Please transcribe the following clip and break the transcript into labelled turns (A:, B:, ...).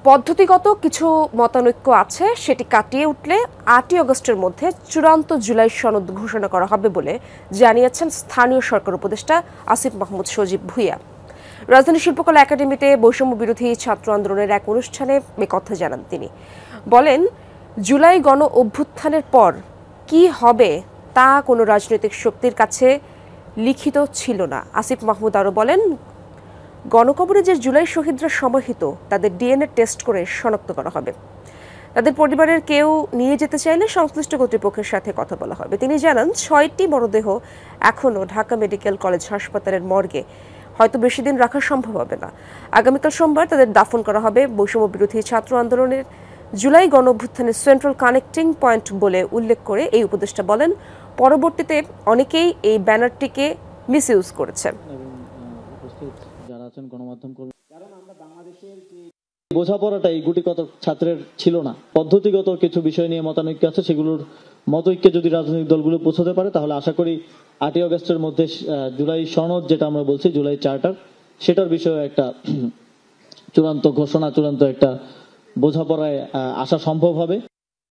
A: পদ্ধতিগত কিছু মতানৈক্য আছে, সেটি কাটিয়ে উঠলে ৮ই আগস্টের মধ্যে চূড়ান্ত জুলাই সনদ ঘোষণা করা হবে বলে জানিয়েছেন স্থানীয় সরকার উপদেষ্টা আসিফ মাহমুদ সজীব ভুঁইয়া। রাজধানী শিল্পকলা একাডেমিতে বৈষম্য বিরোধী ছাত্র আন্দোলনের এক অনুষ্ঠানে এ কথা জানান তিনি। বলেন, জুলাই গণ অভ্যুত্থানের পর কি হবে তা কোনো রাজনৈতিক শক্তির কাছে লিখিত ছিল না। আসিফ মাহমুদ আরও বলেন, গণকবরে যে জুলাই শহীদরা সমাহিত তাদের ডিএনএ টেস্ট করে শনাক্ত করা হবে। তাদের পরিবারের কেউ নিয়ে যেতে চাইলে সংশ্লিষ্ট কর্তৃপক্ষের সাথে কথা বলা হবে। তিনি জানান, 6টি মরদেহ এখনও ঢাকা মেডিকেল কলেজ হাসপাতালের মর্গে, হয়তো বেশি দিন রাখা সম্ভব হবে না। আগামীকাল সোমবার তাদের দাফন করা হবে বৈষম্য বিরোধী ছাত্র আন্দোলনের জুলাই গণ অভ্যুত্থানের সেন্ট্রাল কানেক্টিং পয়েন্ট বলে উল্লেখ করে এই উপদেষ্টা বলেন, পরবর্তীতে অনেকেই এই ব্যানারটিকে মিসইউজ করেছে।
B: যারা আছেন গণমাধ্যম কর্মী, কারণ আমরা বাংলাদেশের যে বোঝাপড়াটা এই গুটি কত ছাত্রের ছিল না, পদ্ধতিগত কিছু বিষয় নিয়ে মতানৈক্য আছে, সেগুলোর মতৈক্যে যদি রাজনৈতিক দলগুলো পৌঁছাতে পারে তাহলে আশা করি 8ই আগস্টের মধ্যে জুলাই সনদ, যেটা আমরা বলছি জুলাই চার্টার, সেটার বিষয়ে একটা চূড়ান্ত ঘোষণা, চূড়ান্ত একটা বোঝাপড়ায় আসা সম্ভব হবে।